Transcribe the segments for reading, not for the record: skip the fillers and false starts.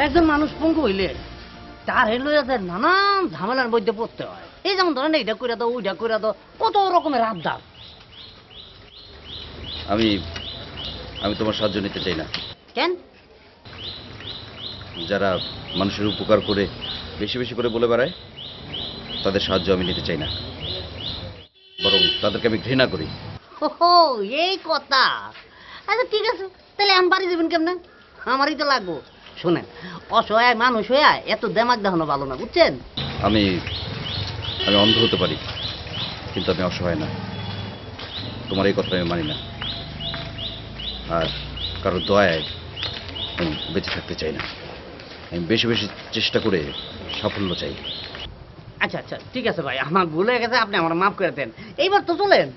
একজন মানুষ পঙ্গু হইলে তার হেলো নানান ঝামেলার মধ্যে পড়তে হয়। এই যেমন ধরেন এইটা করে দাও, ওইটা করে দাও, কত রকমের আবদার। আমি আমি তোমার সাহায্য নিতে চাই না। কেন? যারা মানুষের উপকার করে বেশি বেশি করে বলে বেড়ায় তাদের সাহায্য আমি নিতে চাই না, বরং তাদেরকে আমি ঘৃণা করি। ও এই কথা। আচ্ছা ঠিক আছে, তাহলে আমি বাড়ি যাবেন কেমনে? আমারই তো লাগবো। শোনেন, অসহায় মানুষ হইয়া এত দেমাগ দেখানো ভালো না, বুঝছেন? আমি আমি অন্ধ হতে পারি, কিন্তু আমি অসহায় না। তোমার এই কথা আমি মানি না, আর কারো দয়ায় আমি বেঁচে থাকতে চাই না। আমি বেশি বেশি চেষ্টা করে সাফল্য চাই। আচ্ছা আচ্ছা ঠিক আছে ভাই, আমার ভুল হয়ে গেছে, আপনি আমার মাফ করে দেন। এইবার তো চলেন।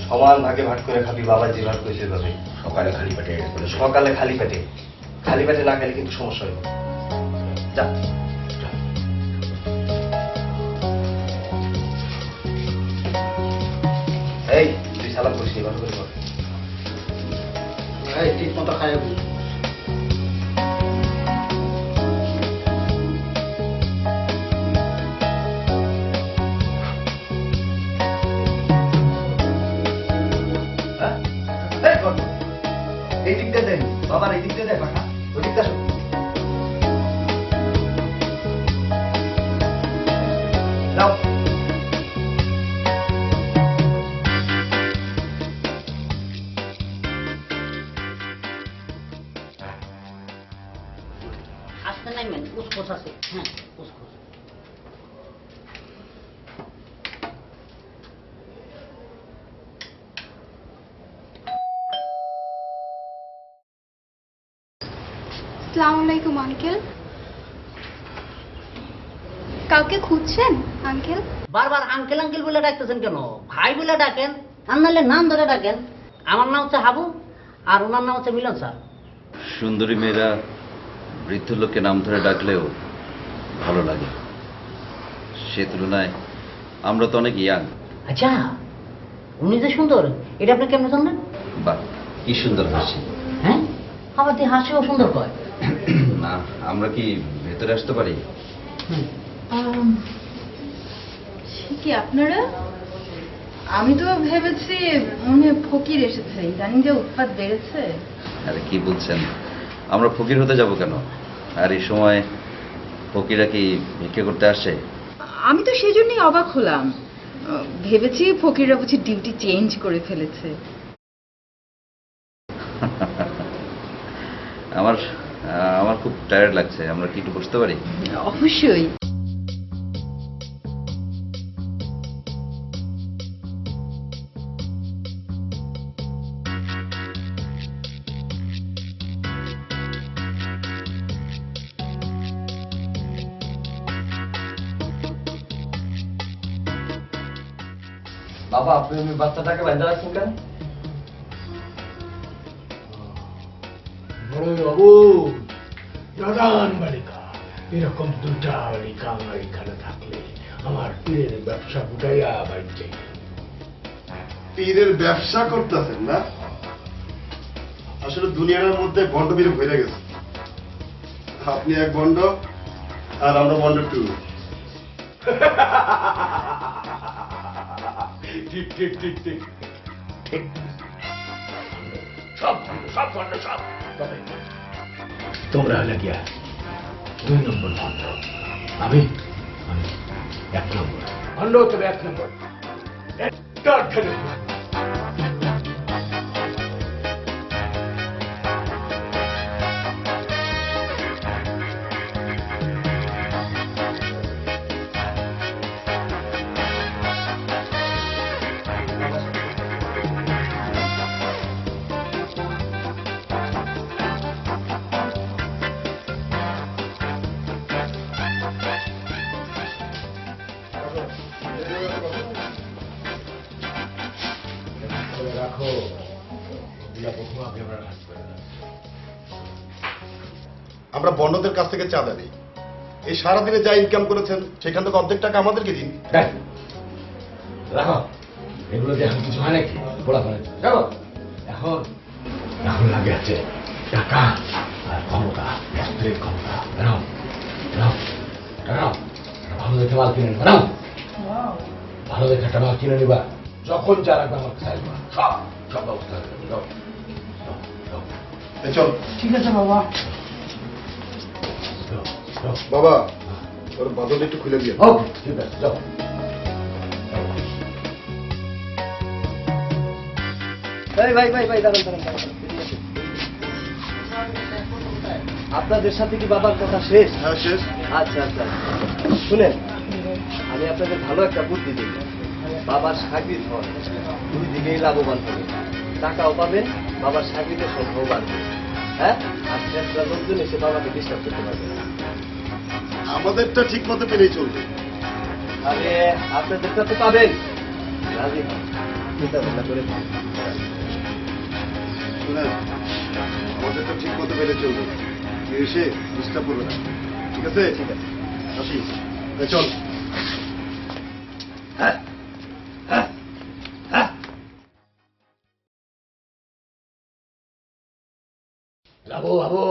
সমান ভাগে ভাগ করে খাবি, বাবা যে ভাগ করেছে ভাবে। সকালে খালি পেটে সকালে খালি পেটে, খালি পেটে না খেলে কিন্তু সমস্যা হবে। যা এই তুই সালাম করিস নি, ভালো করে কর। এই ঠিক মতো খাইয়া বুঝ। এই দিকটা দেন বাবার, এই দিকটা দেয় পাঠা, ওই দিকটা যাও। আসতে নাইবেন, উসপোস আছে। হ্যাঁ উসপোস। আসসালামু আলাইকুম আঙ্কেল। কাউকে খুঁজছেন আঙ্কেল? বারবার আঙ্কেল আঙ্কেল বলে ডাকতেছেন কেন? ভাই বলে ডাকেন, আর নাহলে নাম ধরে ডাকেন। আমার নাম হচ্ছে হাবু, আর ওনার নাম হচ্ছে মিলন স্যার। সুন্দরী মেয়েরা বৃদ্ধ লোককে নাম ধরে ডাকলেও ভালো লাগে, সে তুলনায় আমরা তো অনেক ইয়াং। আচ্ছা, উনি যে সুন্দর, এটা আপনি কেমন জানলেন? বাহ, কি সুন্দর হাসি। হ্যাঁ, আবার দিয়ে হাসিও সুন্দর কয়। না, আমরা কি ভেতরে আসতে পারি? সে কি আপনারা? আমি তো ভেবেছি মনে ফকির এসেছে, জানি যে উৎপাত বেড়েছে। আরে কি বলছেন, আমরা ফকির হতে যাব কেন? আর এই সময় ফকিরা কি ভিক্ষে করতে আসে? আমি তো সেই জন্যই অবাক হলাম, ভেবেছি ফকিররা বুঝি ডিউটি চেঞ্জ করে ফেলেছে। আমার আমার খুব টায়ার্ড লাগছে, আমরা কি একটু বসতে পারি? অবশ্যই। বাবা আপনি বাচ্চাটাকে বাইন্দা রাখছেন কেন? বড়ই বাবু দাদান বালিকা এরকম দুটা বালিকা আমার এখানে থাকলে আমার পীরের ব্যবসা গুটাইয়া বাড়িতে। পীরের ব্যবসা করতেছেন না? আসলে দুনিয়ার মধ্যে বন্ড পীরে ভরে গেছে। আপনি এক বন্ড আর আমরা বন্ড টু। ঠিক ঠিক ঠিক ঠিক ঠিক সব বন্ধ, সব বন্ধ, সব। তবে তোমরা হলে গিয়া 2 নম্বর বন্ধ, আমি আমি 1 নম্বর বন্ধ। তবে 1 নম্বর একটা খেলে রাখো। ওগুলা প্রথম আগে আমরা রাখবো। আমরা বন্ডদের কাছ থেকে চাঁদা নিই। এই সারাদিনে যা ইনকাম করেছেন সেখান থেকে অর্ধেক টাকা আমাদেরকে দিন। রাখো, এগুলো দিয়ে এখন কিছু হয় নাকি? বলা করে যাবো। এখন এখন লাগে আছে টাকা আর ক্ষমতা, অস্ত্রের ক্ষমতা। নাও নাও নাও, ভালো দেখে মাল কিনে নিবা। নাও, ভালো দেখে একটা মাল কিনে নিবা। যখন যা লাগবে আমার কাছে আসবা। সব সব ব্যবস্থা করে দেবো। যাও, যাও, যাও। এই চল। ঠিক আছে বাবা। যাও, যাও। বাবা ওর বাদল একটু খুলে দিয়ে। ওকে, ঠিক আছে, যাও। ভাই ভাই ভাই দাঁড়ান দাঁড়ান দাঁড়ান। আপনাদের সাথে কি বাবার কথা শেষ? হ্যাঁ শেষ। আচ্ছা আচ্ছা, শুনেন, আমি আপনাদের ভালো একটা বুদ্ধি দিই। বাবার সাকির হন, 2 দিকেই লাভবান হবে। টাকাও পাবেন, বাবার সাকিরের সংখ্যাও বাড়বে। হ্যাঁ, আর চেষ্টা লোকজন এসে বাবাকে ডিস্টার্ব করতে পারবে না। আমাদেরটা ঠিক মতো পেলেই চলবে। আরে আপনাদেরটা তো পাবেন। রাজি হন, চিন্তা ভাবনা করে পান। শুনেন, আমাদেরটা ঠিক মতো পেলে চলবে। কেউ এসে ডিস্টার্ব করবে না। ঠিক আছে? ঠিক আছে। আসি। এই চল। যাবো বাবু।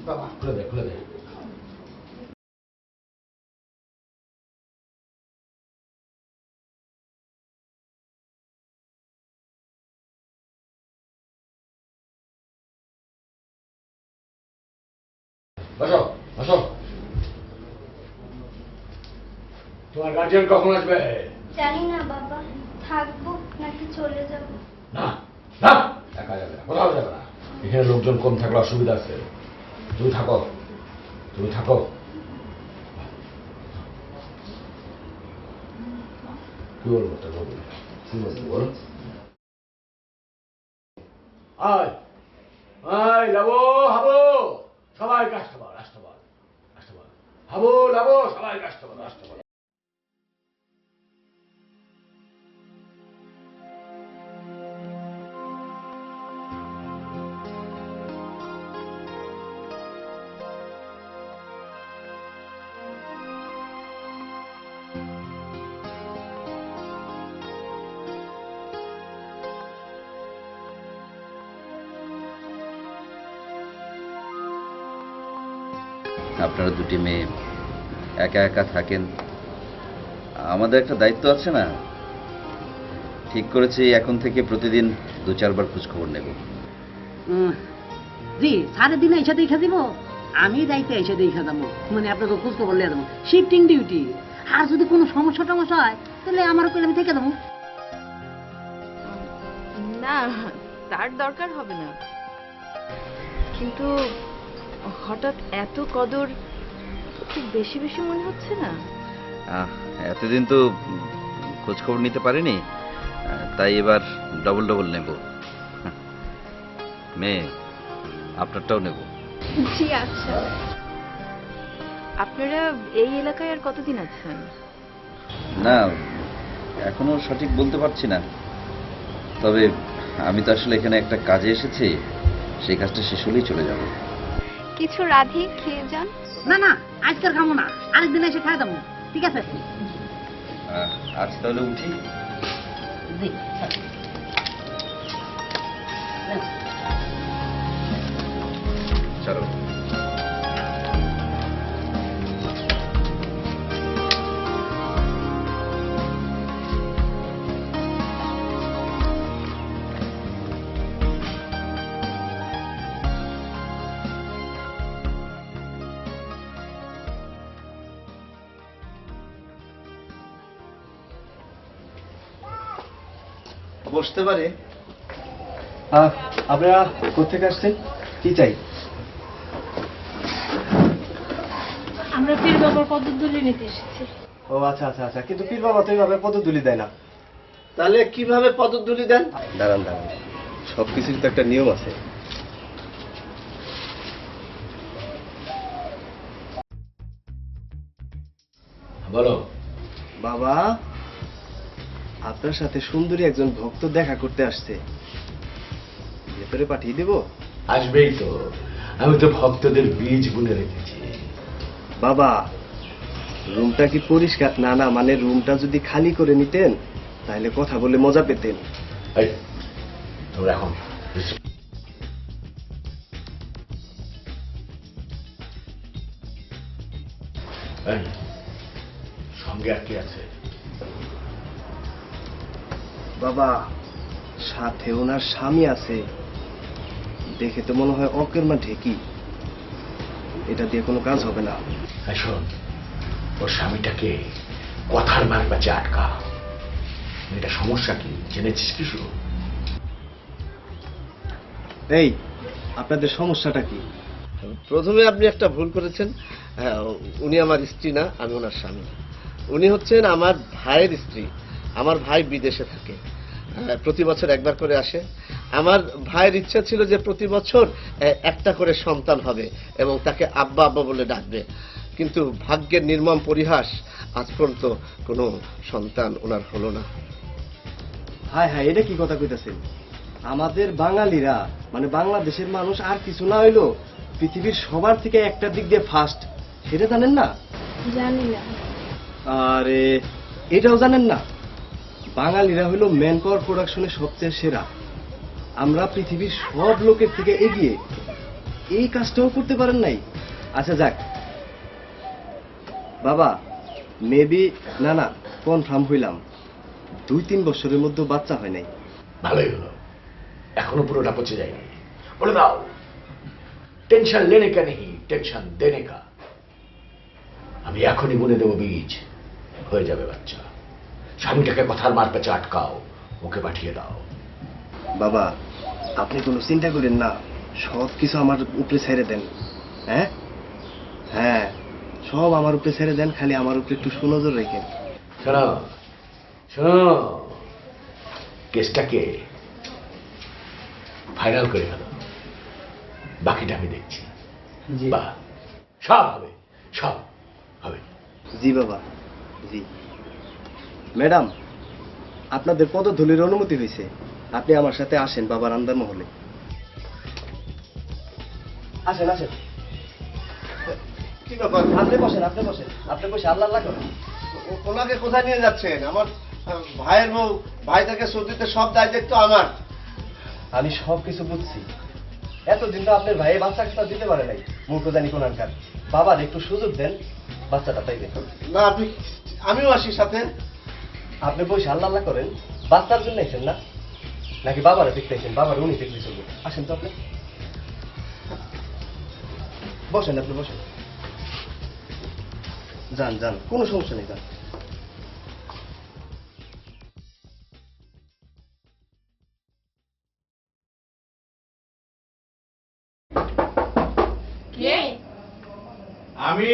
বাবা খুলে দে, খুলে দে। বসো বসো। তোমার গার্জিয়ান কখন আসবে? জানি না বাবা, থাকবো নাকি চলে যাব। না না, একা যাবে না, কোথাও যাবে না। এখানে লোকজন কম থাকলে অসুবিধা আছে। তুমি থাকো, তুমি থাকো। কি বলবো তোর বাবু? কি বলবো বল? আয় আয়, লাবো হাবো, সবাই কাজটা বল, আসতে বল, আসতে বল। হাবো লাবো, সবাই কাজটা বল, আসতে বল। আপনারা দুটি মেয়ে একা একা থাকেন, আমাদের একটা দায়িত্ব আছে না? ঠিক করেছি এখন থেকে প্রতিদিন 2-4 বার খোঁজ খবর নেব। জি, সারাদিন এসে দেখা দিব। আমি যাইতে এসে দেখা যাবো, মানে আপনাকে খোঁজ খবর লিয়ে যাবো। Shifting duty. আর যদি কোনো সমস্যা টমস্যা হয় তাহলে আমার কইলে আমি থেকে যাবো। না, তার দরকার হবে না, কিন্তু হঠাৎ এত কদর খুব বেশি বেশি মনে হচ্ছে না? এতদিন তো খোঁজ খবর নিতে পারিনি, তাই এবার ডবল ডবল নেব। মেয়ে, আপনারটাও নেব। জি আচ্ছা। আপনারা এই এলাকায় আর কতদিন আছেন? না, এখনো সঠিক বলতে পারছি না, তবে আমি তো আসলে এখানে একটা কাজে এসেছি, সেই কাজটা শেষ হলেই চলে যাব। কিছু রাধি খেয়ে যান। না না, আজকের খাবো না, আরেকদিন এসে খাই দেবো, ঠিক আছে? আজ তাহলে উঠি। জি। চলো। বসতে পারে? আপনারা কোথেকে আসছেন, কি চাই? আমরা পীর বাবার পদধূলি নিতে এসেছি। ও আচ্ছা আচ্ছা আচ্ছা, কিন্তু পীর বাবা তো এইভাবে পদধূলি দেয় না। তাহলে কিভাবে পদধূলি দেন? দাঁড়ান দাঁড়ান, সবকিছুর তো একটা নিয়ম আছে। বলো। বাবা, আপনার সাথে সুন্দরী একজন ভক্ত দেখা করতে আসছে, ভেতরে পাঠিয়ে দেব? আসবেই তো, আমি তো ভক্তদের বীজ বুনে রেখেছি। বাবা, রুমটা কি পরিষ্কার? না না, মানে রুমটা যদি খালি করে নিতেন তাহলে কথা বলে মজা পেতেন। এই, তোমরা এখন এই, সঙ্গে আর কি আছে? বাবা, সাথে ওনার স্বামী আছে, দেখে তো মনে হয় অকের মা ঢেকি। এটা দিয়ে কোনো কাজ হবে না। এই শোন, ওর স্বামীটাকে কথার মার কাছে আটকা। এটা সমস্যা কি জেনেছিস কিছু? এই, আপনাদের সমস্যাটা কি? প্রথমে আপনি একটা ভুল করেছেন। হ্যাঁ, উনি আমার স্ত্রী না, আমি ওনার স্বামী। উনি হচ্ছেন আমার ভাইয়ের স্ত্রী। আমার ভাই বিদেশে থাকে, প্রতি বছর একবার করে আসে। আমার ভাইয়ের ইচ্ছা ছিল যে প্রতি বছর একটা করে সন্তান হবে এবং তাকে আব্বা আব্বা বলে ডাকবে, কিন্তু ভাগ্যের নির্মম পরিহাস, আজ পর্যন্ত কোনো সন্তান ওনার হলো না। হায় হায়, এটা কি কথা কইতাছেন? আমাদের বাঙালিরা, মানে বাংলাদেশের মানুষ আর কিছু না হইলো পৃথিবীর সবার থেকে একটা দিক দিয়ে ফার্স্ট, সেটা জানেন না? জানি না। আরে, এটাও জানেন না? বাঙালিরা হইলো ম্যান পাওয়ার প্রোডাকশনে সবচেয়ে সেরা। আমরা পৃথিবীর সব লোকের থেকে এগিয়ে। এই কাজটাও করতে পারেন নাই? আচ্ছা যাক বাবা, মেবি না না, কনফার্ম হইলাম 2-3 বছরের মধ্যে বাচ্চা হয় নাই। ভালোই হলো, এখনো পুরোটা পচে যায়নি। বলে দাও, টেনশন লেনে কা নেই, টেনশন দেনে কা। আমি এখনই বুনে দেবো বীজ, হয়ে যাবে বাচ্চা। স্বামীটাকে কথার মার পেছে আটকাও, ওকে পাঠিয়ে দাও। বাবা, আপনি কোনো চিন্তা করেন না, সব কিছু আমার উপরে ছেড়ে দেন। হ্যাঁ হ্যাঁ, সব আমার উপরে ছেড়ে দেন, খালি আমার উপরে একটু সুনজর রেখেন। শোনো শোনো, কেসটাকে ফাইনাল করে গেল, বাকিটা আমি দেখছি। বাহ, সব হবে, সব হবে। জি বাবা, জি। ম্যাডাম, আপনাদের পদধূলির অনুমতি হয়েছে, আপনি আমার সাথে আসেন বাবার আন্দার মহলে। আসেন আসেন। কি ব্যাপার? আপনি বসেন, আপনি বসেন, আপনি বসে আল্লাহ আল্লাহ করেন। ওনাকে কোথায় নিয়ে যাচ্ছেন? আমার ভাইয়ের বউ, ভাই থেকে সৌদিতে সব দায়িত্ব আমার। আমি সব কিছু বুঝছি, এতদিন তো আপনার ভাই বাচ্চা কাচ্চা দিতে পারে নাই, মূর্খ জানি কোনানকার। বাবার একটু সুযোগ দেন, বাচ্চাটা পাইবে। না, আমিও আসি সাথে। আপনি বসে আল্লাহ আল্লাহ করেন, বাচ্চার জন্য এসেন না নাকি বাবারা দেখতে এসেন? বাবার উনি দেখলে চলবে। আসেন তো আপনি, বসেন, আপনি বসেন, যান যান, কোনো সমস্যা নেই, যান। কে? আমি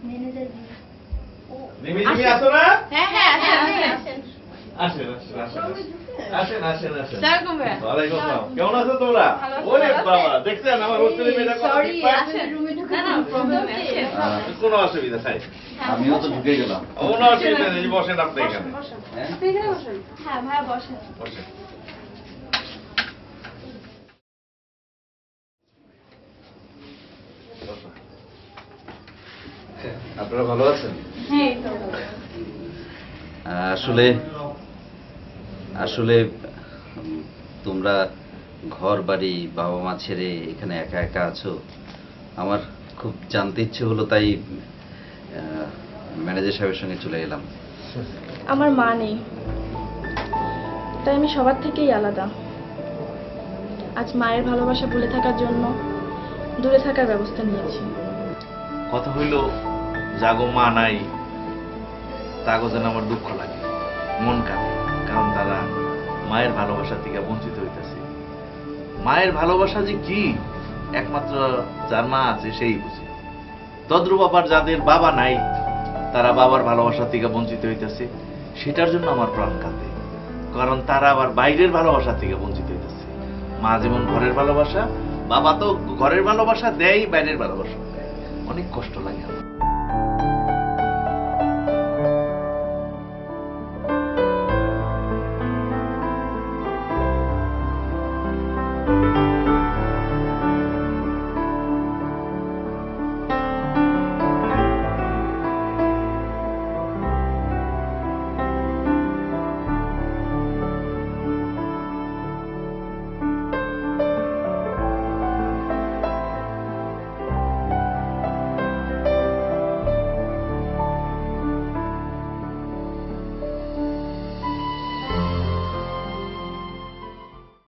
ম্যানেজার। নিমি তুমি আসো না? হ্যাঁ হ্যাঁ, আসেন। আসেন আসেন আসেন আসেন আসেন আসেন। আসসালামু আলাইকুম। ওয়ালাইকুম আসসালাম। কেমন আছো তোমরা? ভালো আছি, ওরে ভালো আছি। বাবা, দেখছেন আমার হোস্টেলে মেয়েটা কত Sorry, ঠিক পায়? আসেন। কোনো অসুবিধা নাই, আমিও তো ঢুকে গেলাম। কোনো অসুবিধা নেই, বসেন আপনি এখানে। হ্যাঁ? হ্যাঁ ভাইয়া বসেন। বসেন। আপনারা ভালো আছেন? হ্যাঁ আসলে আসলে তোমরা ঘর বাড়ি বাবা মা ছেড়ে এখানে একা একা আছো, আমার খুব জানতে ইচ্ছে হলো, তাই ম্যানেজার সাহেবের সঙ্গে চলে এলাম। আমার মা নেই, তাই আমি সবার থেকেই আলাদা। আজ মায়ের ভালোবাসা ভুলে থাকার জন্য দূরে থাকার ব্যবস্থা নিয়েছি। কথা হইল, জাগো মা নাই, তাগো যেন আমার দুঃখ লাগে, মন কাঁদে, কারণ তারা মায়ের ভালোবাসা থেকে বঞ্চিত হইতেছে। মায়ের ভালোবাসা যে কি একমাত্র যার মা আছে সেই বুঝে। তদ্রুপ আবার যাদের বাবা নাই, তারা বাবার ভালোবাসা থেকে বঞ্চিত হইতেছে, সেটার জন্য আমার প্রাণ কাঁদে, কারণ তারা আবার বাইরের ভালোবাসা থেকে বঞ্চিত হইতেছে। মা যেমন ঘরের ভালোবাসা, বাবা তো ঘরের ভালোবাসা দেয়, বাইরের ভালোবাসা দেয়। অনেক কষ্ট লাগে আমার।